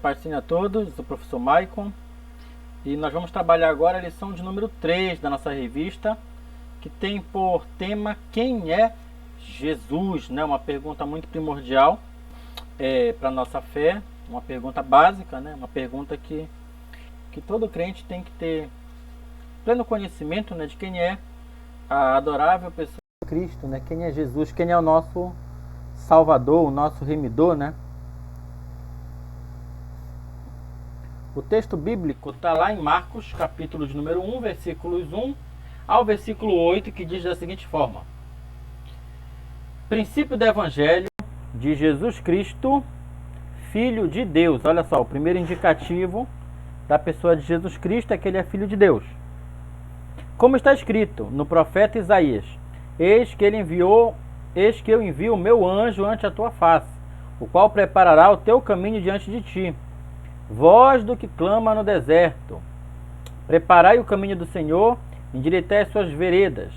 Paz a todos, eu sou o professor Maicon e nós vamos trabalhar agora a lição de número 3 da nossa revista, que tem por tema quem é Jesus, né? Uma pergunta muito primordial para a nossa fé, uma pergunta básica, né? Uma pergunta que todo crente tem que ter pleno conhecimento, né, de quem é a adorável pessoa de Cristo, né? Quem é Jesus, quem é o nosso Salvador, o nosso remidor, né? O texto bíblico está lá em Marcos, capítulo de número 1, versículos 1 ao versículo 8, que diz da seguinte forma: princípio do Evangelho de Jesus Cristo, Filho de Deus. Olha só, o primeiro indicativo da pessoa de Jesus Cristo é que ele é Filho de Deus. Como está escrito no profeta Isaías: eis que eu envio o meu anjo ante a tua face, o qual preparará o teu caminho diante de ti. Voz do que clama no deserto: preparai o caminho do Senhor, endireitai as suas veredas.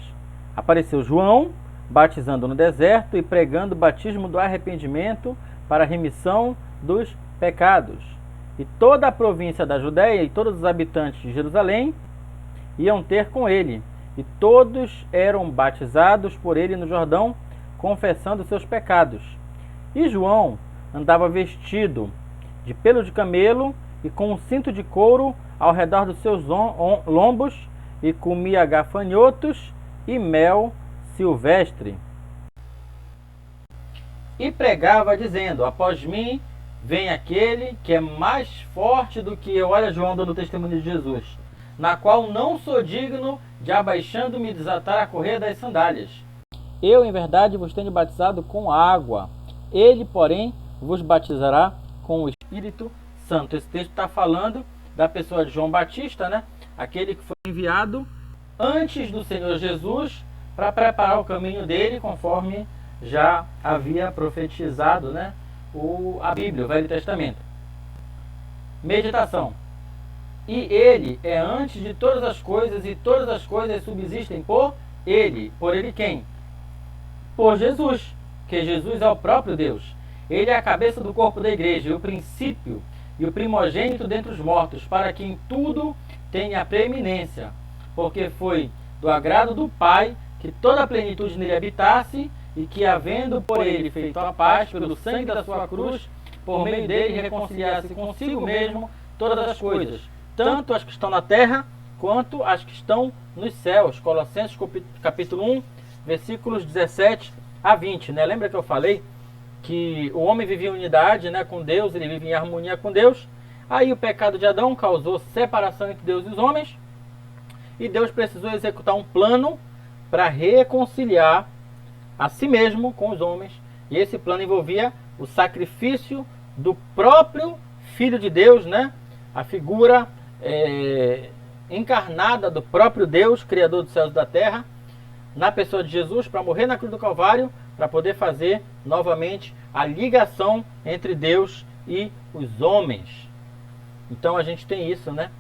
Apareceu João, batizando no deserto e pregando o batismo do arrependimento para a remissão dos pecados. E toda a província da Judéia e todos os habitantes de Jerusalém iam ter com ele, e todos eram batizados por ele no Jordão, confessando seus pecados. E João andava vestido de pelo de camelo e com um cinto de couro ao redor dos seus lombos, e comia gafanhotos e mel silvestre. E pregava dizendo: após mim vem aquele que é mais forte do que eu. Olha João dando testemunho de Jesus: na qual não sou digno de, abaixando-me, desatar a correia das sandálias. Eu, em verdade, vos tenho batizado com água. Ele, porém, vos batizará com o Espírito Santo. Esse texto está falando da pessoa de João Batista, né? Aquele que foi enviado antes do Senhor Jesus para preparar o caminho dele, conforme já havia profetizado, né? A Bíblia, o Velho Testamento. Meditação. E ele é antes de todas as coisas, e todas as coisas subsistem por ele. Por ele quem? Por Jesus, que Jesus é o próprio Deus. Ele é a cabeça do corpo da igreja, o princípio e o primogênito dentre os mortos, para que em tudo tenha preeminência, porque foi do agrado do Pai que toda a plenitude nele habitasse, e que, havendo por ele feito a paz pelo sangue da sua cruz, por meio dele reconciliasse consigo mesmo todas as coisas, tanto as que estão na terra quanto as que estão nos céus. Colossenses capítulo 1, versículos 17 a 20, né? Lembra que eu falei que o homem vivia em unidade, né, com Deus, ele vivia em harmonia com Deus. Aí o pecado de Adão causou separação entre Deus e os homens, e Deus precisou executar um plano para reconciliar a si mesmo com os homens, e esse plano envolvia o sacrifício do próprio Filho de Deus, né? A figura encarnada do próprio Deus, Criador dos céus e da terra, na pessoa de Jesus, para morrer na cruz do Calvário, para poder fazer novamente a ligação entre Deus e os homens. Então a gente tem isso, né?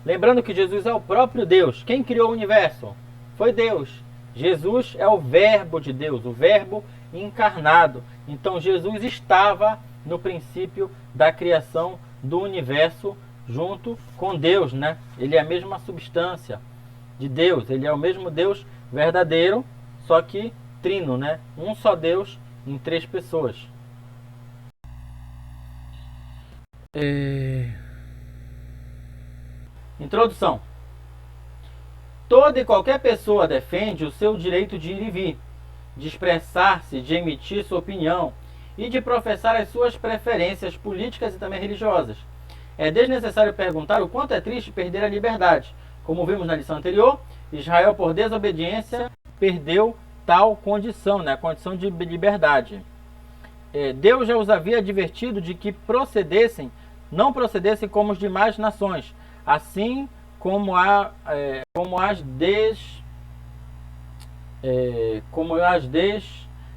Lembrando que Jesus é o próprio Deus. Quem criou o universo? Foi Deus. Jesus é o verbo de Deus, o verbo encarnado. Então Jesus estava no princípio da criação do universo junto com Deus, né? Ele é a mesma substância de Deus, ele é o mesmo Deus verdadeiro, só que trino, né? Um só Deus em três pessoas. Introdução. Toda e qualquer pessoa defende o seu direito de ir e vir, de expressar-se, de emitir sua opinião e de professar as suas preferências políticas e também religiosas. É desnecessário perguntar o quanto é triste perder a liberdade. Como vimos na lição anterior, Israel, por desobediência, perdeu tal condição, né? A condição de liberdade. Deus já os havia advertido de que não procedessem como as demais nações, assim como as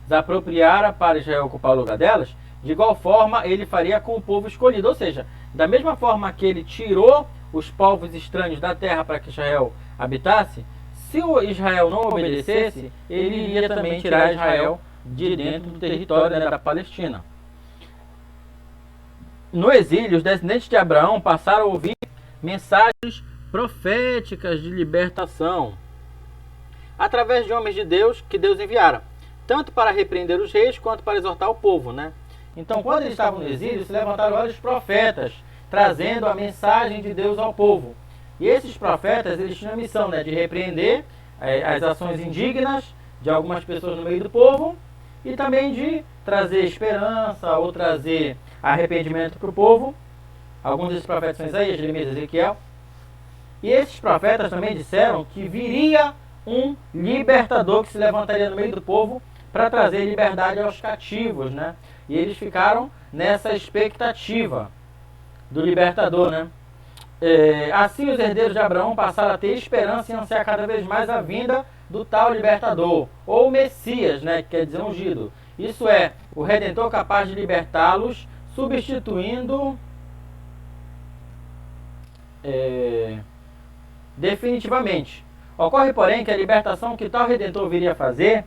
desapropriara para Israel ocupar o lugar delas, de igual forma ele faria com o povo escolhido. Ou seja, da mesma forma que ele tirou os povos estranhos da terra para que Israel habitasse, se o Israel não obedecesse, ele iria também tirar Israel de dentro do território, né, da Palestina. No exílio, os descendentes de Abraão passaram a ouvir mensagens proféticas de libertação através de homens de Deus que Deus enviara, tanto para repreender os reis quanto para exortar o povo, né? Então, quando eles estavam no exílio, se levantaram vários profetas trazendo a mensagem de Deus ao povo. E esses profetas, eles tinham a missão, né, de repreender as ações indignas de algumas pessoas no meio do povo e também de trazer esperança ou trazer arrependimento para o povo. Alguns desses profetas são Isaías, Jeremias, Ezequiel. E esses profetas também disseram que viria um libertador que se levantaria no meio do povo para trazer liberdade aos cativos, né? E eles ficaram nessa expectativa do libertador, né? Assim os herdeiros de Abraão passaram a ter esperança e ansiar cada vez mais a vinda do tal libertador, ou Messias, né? Que quer dizer ungido. Isso é, o Redentor capaz de libertá-los, substituindo definitivamente. Ocorre, porém, que a libertação que tal Redentor viria a fazer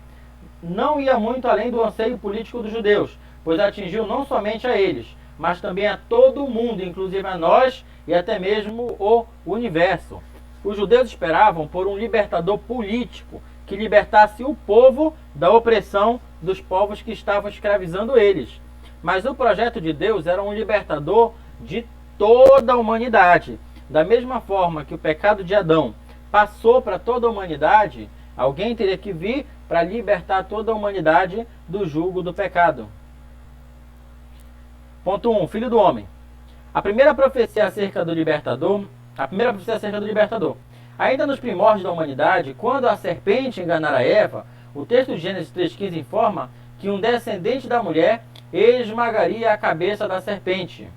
não ia muito além do anseio político dos judeus, pois atingiu não somente a eles, mas também a todo o mundo, inclusive a nós e até mesmo o universo. Os judeus esperavam por um libertador político que libertasse o povo da opressão dos povos que estavam escravizando eles. Mas o projeto de Deus era um libertador de toda a humanidade. Da mesma forma que o pecado de Adão passou para toda a humanidade, alguém teria que vir para libertar toda a humanidade do jugo do pecado. Ponto 1. Filho do homem. A primeira profecia acerca do libertador. Ainda nos primórdios da humanidade, quando a serpente enganara Eva, o texto de Gênesis 3,15 informa que um descendente da mulher esmagaria a cabeça da serpente.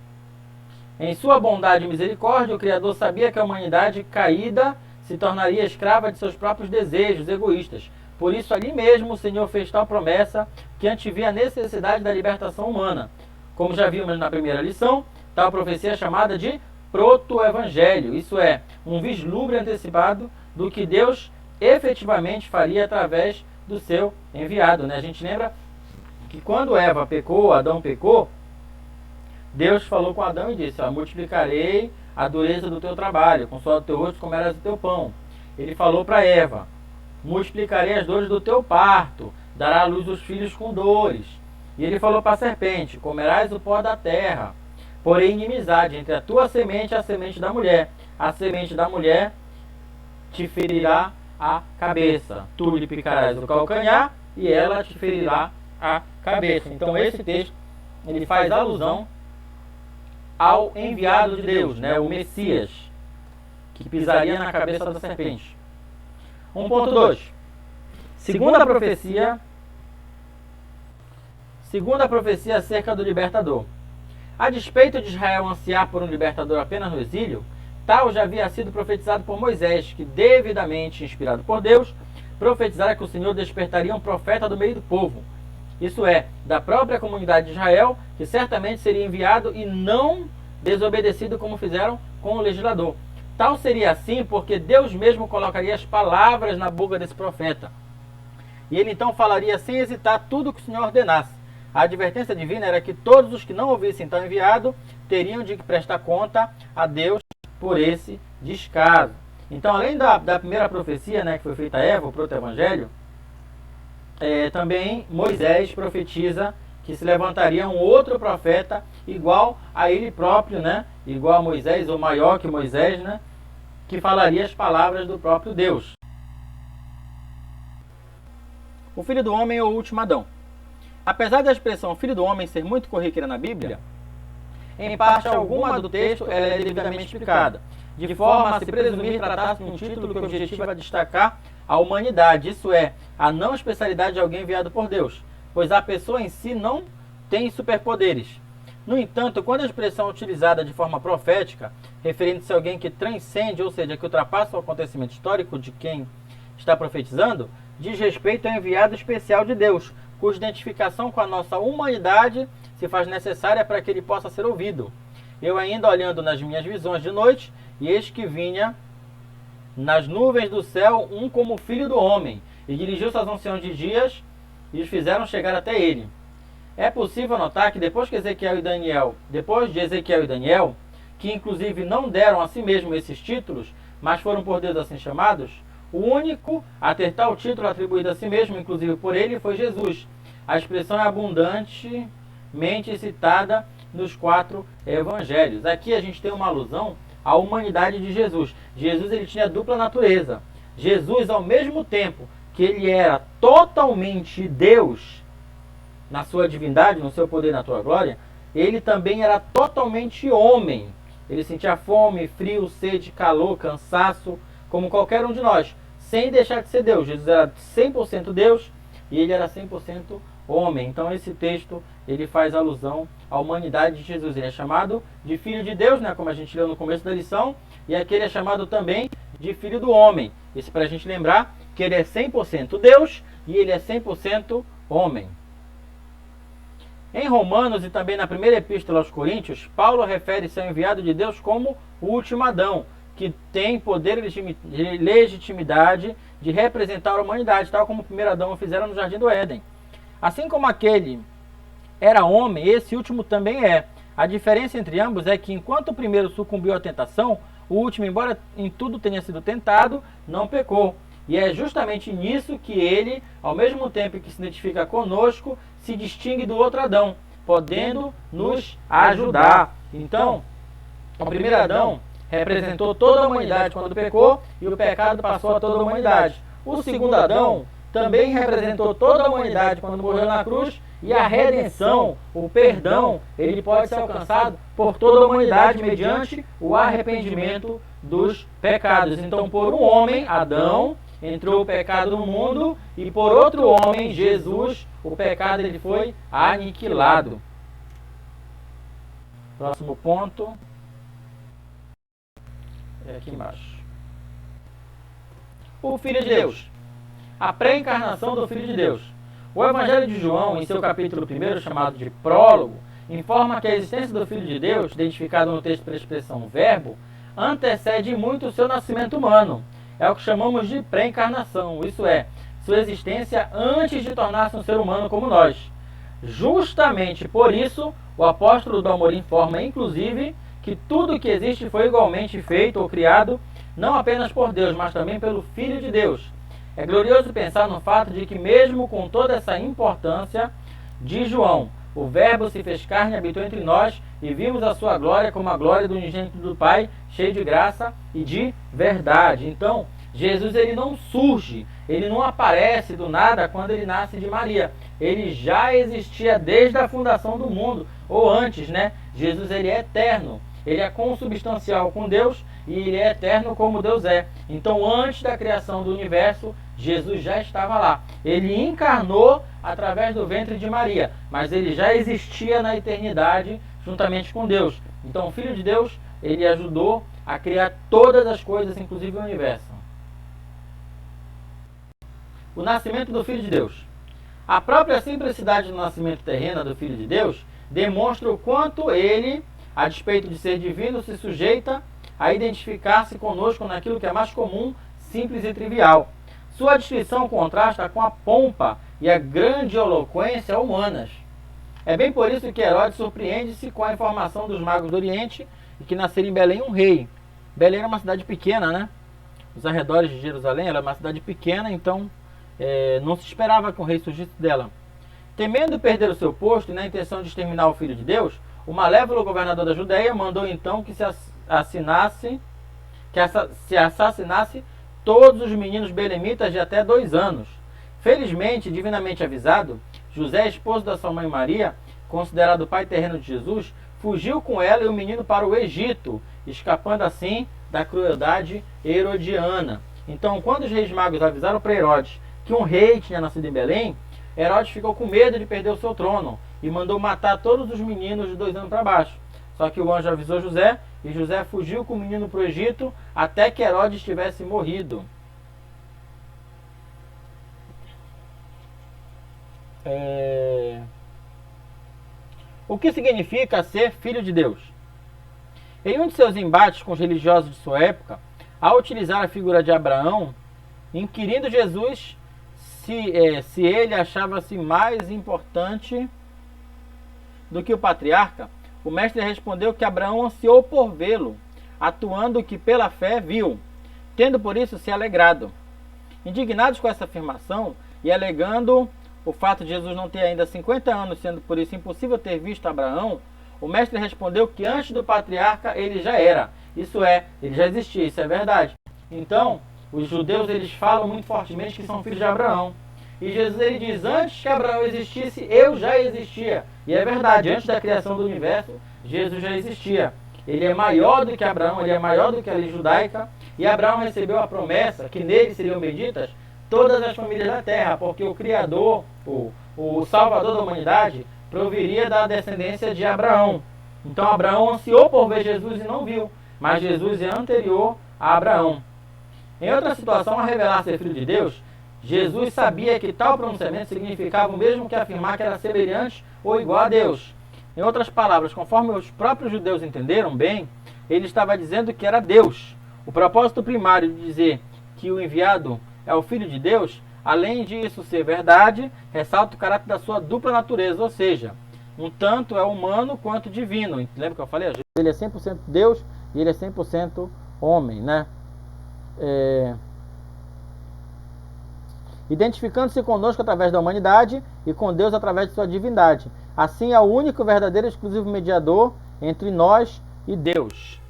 Em sua bondade e misericórdia, o Criador sabia que a humanidade caída se tornaria escrava de seus próprios desejos egoístas. Por isso, ali mesmo, o Senhor fez tal promessa que antevia a necessidade da libertação humana. Como já vimos na primeira lição, tal profecia é chamada de proto-evangelho, isso é, um vislumbre antecipado do que Deus efetivamente faria através do seu enviado, né? A gente lembra que quando Eva pecou, Adão pecou, Deus falou com Adão e disse: multiplicarei a dureza do teu trabalho, com o suor do teu rosto comerás o teu pão. Ele falou para Eva: multiplicarei as dores do teu parto, dará à luz os filhos com dores. E ele falou para a serpente: comerás o pó da terra, porém inimizade entre a tua semente e a semente da mulher. A semente da mulher te ferirá a cabeça. Tu lhe picarás o calcanhar e ela te ferirá a cabeça. Então esse texto ele faz alusão ao enviado de Deus, né, o Messias, que pisaria na cabeça da serpente. 1.2. Segunda profecia acerca do libertador. A despeito de Israel ansiar por um libertador apenas no exílio, tal já havia sido profetizado por Moisés, que, devidamente inspirado por Deus, profetizara que o Senhor despertaria um profeta do meio do povo. Isso é, da própria comunidade de Israel, que certamente seria enviado e não desobedecido como fizeram com o legislador. Tal seria assim porque Deus mesmo colocaria as palavras na boca desse profeta. E ele então falaria sem hesitar tudo o que o Senhor ordenasse. A advertência divina era que todos os que não ouvissem tal enviado teriam de prestar conta a Deus por esse descaso. Então, além da primeira profecia, né, que foi feita a Eva, o proto-evangelho, também Moisés profetiza que se levantaria um outro profeta igual a ele próprio, né, igual a Moisés, ou maior que Moisés, né, que falaria as palavras do próprio Deus. O Filho do Homem ou o último Adão. Apesar da expressão Filho do Homem ser muito corriqueira na Bíblia, em parte alguma do texto ela é devidamente explicada, de forma a se presumir tratar-se de um título que objetiva destacar a humanidade, isso é, a não especialidade de alguém enviado por Deus, pois a pessoa em si não tem superpoderes. No entanto, quando a expressão é utilizada de forma profética, referindo-se a alguém que transcende, ou seja, que ultrapassa o acontecimento histórico de quem está profetizando, diz respeito ao enviado especial de Deus, cuja identificação com a nossa humanidade se faz necessária para que ele possa ser ouvido. Eu ainda olhando nas minhas visões de noite, e eis que vinha nas nuvens do céu um como filho do homem, e dirigiu-se aos anciãos de dias, e os fizeram chegar até ele. É possível notar que depois de Ezequiel e Daniel, que inclusive não deram a si mesmo esses títulos, mas foram por Deus assim chamados, o único a ter tal título atribuído a si mesmo, inclusive por ele, foi Jesus. A expressão é abundantemente citada nos 4 evangelhos. Aqui a gente tem uma alusão à humanidade de Jesus. Jesus ele tinha dupla natureza. Jesus, ao mesmo tempo que ele era totalmente Deus, na sua divindade, no seu poder, na sua glória, ele também era totalmente homem. Ele sentia fome, frio, sede, calor, cansaço, como qualquer um de nós, sem deixar de ser Deus. Jesus era 100% Deus e ele era 100% homem. Então esse texto ele faz alusão à humanidade de Jesus. Ele é chamado de Filho de Deus, né, como a gente leu no começo da lição, e aqui ele é chamado também de Filho do Homem. Isso para a gente lembrar que ele é 100% Deus e ele é 100% homem. Em Romanos e também na primeira epístola aos Coríntios, Paulo refere-se ao enviado de Deus como o último Adão, que tem poder e legitimidade de representar a humanidade, tal como o primeiro Adão fizeram no Jardim do Éden. Assim como aquele era homem, esse último também é. A diferença entre ambos é que enquanto o primeiro sucumbiu à tentação, o último, embora em tudo tenha sido tentado, não pecou. E é justamente nisso que ele, ao mesmo tempo que se identifica conosco, se distingue do outro Adão, podendo nos ajudar. Então, o primeiro Adão representou toda a humanidade quando pecou e o pecado passou a toda a humanidade. O segundo Adão também representou toda a humanidade quando morreu na cruz e a redenção, o perdão, ele pode ser alcançado por toda a humanidade mediante o arrependimento dos pecados. Então, por um homem, Adão, entrou o pecado no mundo e por outro homem, Jesus, o pecado ele foi aniquilado. Próximo ponto. É aqui embaixo. O Filho de Deus. A pré-encarnação do Filho de Deus. O Evangelho de João, em seu capítulo 1, chamado de Prólogo, informa que a existência do Filho de Deus, identificado no texto pela expressão verbo, antecede muito o seu nascimento humano. É o que chamamos de pré-encarnação, isso é, sua existência antes de tornar-se um ser humano como nós. Justamente por isso, o apóstolo do amor informa, inclusive, que tudo que existe foi igualmente feito ou criado, não apenas por Deus, mas também pelo Filho de Deus. É glorioso pensar no fato de que mesmo com toda essa importância de João, o Verbo se fez carne e habitou entre nós e vimos a sua glória como a glória do unigênito do Pai, cheio de graça e de verdade. Então, Jesus ele não surge, ele não aparece do nada quando ele nasce de Maria. Ele já existia desde a fundação do mundo, ou antes, né? Jesus ele é eterno, ele é consubstancial com Deus e ele é eterno como Deus é. Então, antes da criação do universo, Jesus já estava lá. Ele encarnou através do ventre de Maria, mas ele já existia na eternidade juntamente com Deus. Então, o Filho de Deus, ele ajudou a criar todas as coisas, inclusive o universo. O nascimento do Filho de Deus. A própria simplicidade do nascimento terreno do Filho de Deus demonstra o quanto ele, a despeito de ser divino, se sujeita a identificar-se conosco naquilo que é mais comum, simples e trivial. Sua descrição contrasta com a pompa e a grandiloquência humanas. É bem por isso que Herodes surpreende-se com a informação dos magos do Oriente e que nasceria em Belém um rei. Belém era uma cidade pequena, né? Os arredores de Jerusalém era uma cidade pequena, então não se esperava que um rei surgisse dela. Temendo perder o seu posto e na intenção de exterminar o Filho de Deus, o malévolo governador da Judéia mandou então que se assassinasse todos os meninos belemitas de até 2 anos. Felizmente, divinamente avisado, José, esposo da sua mãe Maria, considerado o pai terreno de Jesus, fugiu com ela e o menino para o Egito, escapando assim da crueldade herodiana. Então, quando os reis magos avisaram para Herodes que um rei tinha nascido em Belém, Herodes ficou com medo de perder o seu trono e mandou matar todos os meninos de 2 anos para baixo. Só que o anjo avisou José e José fugiu com o menino para o Egito até que Herodes tivesse morrido. O que significa ser filho de Deus? Em um de seus embates com os religiosos de sua época, ao utilizar a figura de Abraão, inquirindo Jesus se ele achava-se mais importante do que o patriarca, o mestre respondeu que Abraão ansiou por vê-lo, atuando que pela fé viu, tendo por isso se alegrado. Indignados com essa afirmação e alegando o fato de Jesus não ter ainda 50 anos, sendo por isso impossível ter visto Abraão, o mestre respondeu que antes do patriarca ele já era. Isso é, ele já existia, isso é verdade. Então, os judeus eles falam muito fortemente que são filhos de Abraão. E Jesus ele diz, antes que Abraão existisse, eu já existia. E é verdade, antes da criação do universo, Jesus já existia. Ele é maior do que Abraão, ele é maior do que a lei judaica. E Abraão recebeu a promessa que nele seriam benditas todas as famílias da terra, porque o Criador, o Salvador da humanidade, proviria da descendência de Abraão. Então Abraão ansiou por ver Jesus e não viu, mas Jesus é anterior a Abraão. Em outra situação, a revelar ser filho de Deus, Jesus sabia que tal pronunciamento significava o mesmo que afirmar que era semelhante ou igual a Deus. Em outras palavras, conforme os próprios judeus entenderam bem, ele estava dizendo que era Deus. O propósito primário de dizer que o enviado é o Filho de Deus, além disso ser verdade, ressalta o caráter da sua dupla natureza, ou seja, um tanto é humano quanto divino. Lembra que eu falei? Ele é 100% Deus e ele é 100% homem, né? Identificando-se conosco através da humanidade e com Deus através de sua divindade. Assim é o único verdadeiro e exclusivo mediador entre nós e Deus.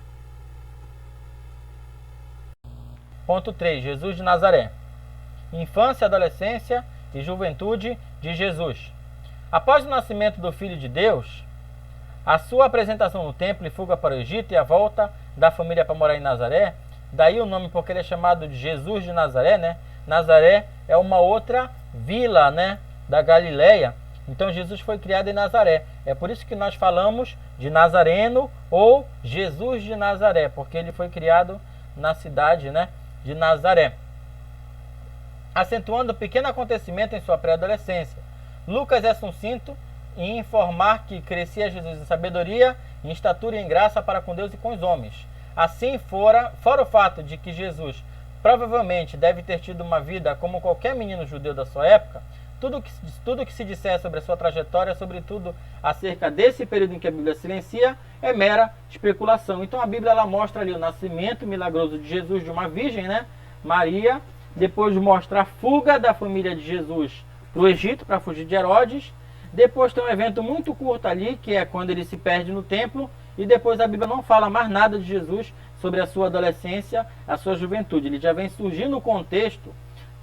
Ponto 3. Jesus de Nazaré. Infância, adolescência e juventude de Jesus. Após o nascimento do Filho de Deus, a sua apresentação no templo e fuga para o Egito e a volta da família para morar em Nazaré, daí o nome porque ele é chamado de Jesus de Nazaré, né? Nazaré é uma outra vila, né, da Galileia. Então Jesus foi criado em Nazaré. É por isso que nós falamos de Nazareno ou Jesus de Nazaré, porque ele foi criado na cidade, né, de Nazaré. Acentuando o pequeno acontecimento em sua pré-adolescência. Lucas é sucinto em informar que crescia Jesus em sabedoria, em estatura e em graça para com Deus e com os homens. Assim, fora o fato de que Jesus provavelmente deve ter tido uma vida como qualquer menino judeu da sua época, tudo que se disser sobre a sua trajetória, sobretudo acerca desse período em que a Bíblia silencia, é mera especulação. Então a Bíblia ela mostra ali o nascimento milagroso de Jesus de uma virgem, né, Maria, depois mostra a fuga da família de Jesus para o Egito para fugir de Herodes, depois tem um evento muito curto ali, que é quando ele se perde no templo, e depois a Bíblia não fala mais nada de Jesus sobre a sua adolescência, a sua juventude. Ele já vem surgir no contexto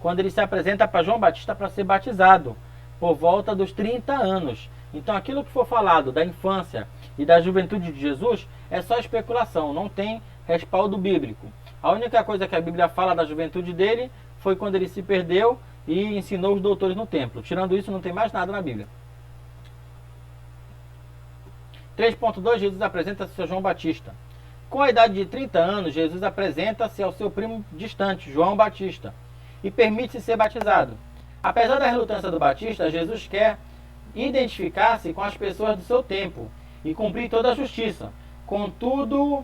quando ele se apresenta para João Batista para ser batizado, por volta dos 30 anos. Então aquilo que for falado da infância e da juventude de Jesus é só especulação, não tem respaldo bíblico. A única coisa que a Bíblia fala da juventude dele foi quando ele se perdeu e ensinou os doutores no templo. Tirando isso, não tem mais nada na Bíblia. 3.2, Jesus apresenta-se a João Batista. Com a idade de 30 anos, Jesus apresenta-se ao seu primo distante, João Batista, e permite-se ser batizado. Apesar da relutância do Batista, Jesus quer identificar-se com as pessoas do seu tempo e cumprir toda a justiça. Contudo,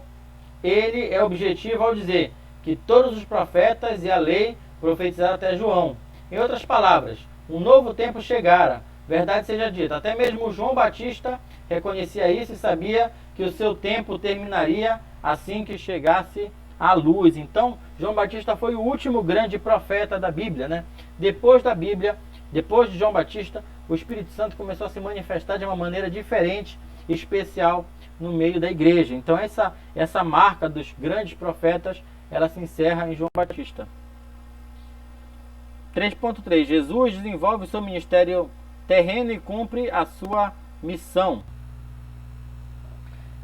ele é objetivo ao dizer que todos os profetas e a lei profetizaram até João. Em outras palavras, um novo tempo chegara, verdade seja dita. Até mesmo João Batista reconhecia isso e sabia que o seu tempo terminaria assim que chegasse a luz. Então, João Batista foi o último grande profeta da Bíblia, né? Depois da Bíblia, depois de João Batista, o Espírito Santo começou a se manifestar de uma maneira diferente, especial no meio da igreja. Então, essa marca dos grandes profetas, ela se encerra em João Batista. 3.3. Jesus desenvolve o seu ministério terreno e cumpre a sua missão.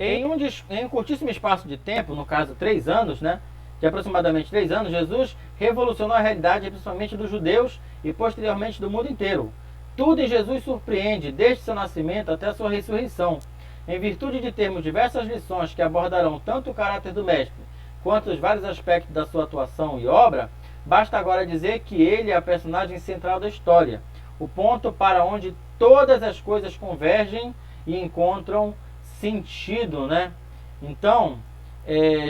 Em um curtíssimo espaço de tempo, no caso 3 anos, né, de aproximadamente 3 anos, Jesus revolucionou a realidade principalmente dos judeus e posteriormente do mundo inteiro. Tudo em Jesus surpreende, desde seu nascimento até a sua ressurreição. Em virtude de termos diversas lições que abordarão tanto o caráter do Mestre, quanto os vários aspectos da sua atuação e obra, basta agora dizer que ele é a personagem central da história, o ponto para onde todas as coisas convergem e encontram sentido, né? Então,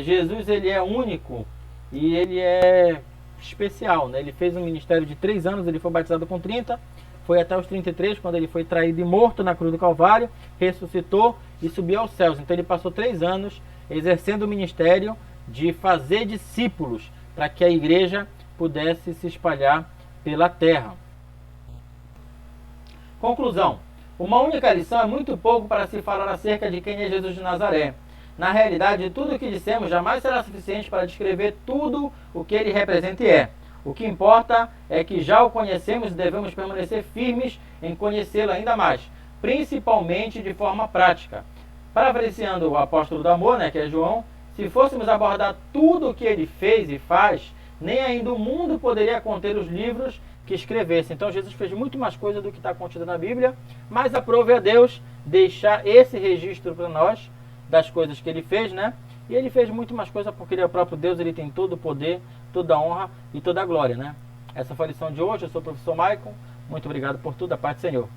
Jesus ele é único e ele é especial, né? Ele fez um ministério de 3 anos, ele foi batizado com 30, foi até os 33, quando ele foi traído e morto na cruz do Calvário, ressuscitou e subiu aos céus. Então ele passou 3 anos exercendo o ministério de fazer discípulos, para que a igreja pudesse se espalhar pela terra. Conclusão. Uma única lição é muito pouco para se falar acerca de quem é Jesus de Nazaré. Na realidade, tudo o que dissemos jamais será suficiente para descrever tudo o que ele representa e é. O que importa é que já o conhecemos e devemos permanecer firmes em conhecê-lo ainda mais, principalmente de forma prática. Parafraseando o apóstolo do amor, que é João, se fôssemos abordar tudo o que ele fez e faz, nem ainda o mundo poderia conter os livros que escrevesse. Então Jesus fez muito mais coisa do que está contido na Bíblia, mas aprove a Deus deixar esse registro para nós das coisas que ele fez, E ele fez muito mais coisa porque ele é o próprio Deus, ele tem todo o poder, toda a honra e toda a glória, Essa foi a lição de hoje, eu sou o professor Maicon, muito obrigado por tudo, a paz do Senhor.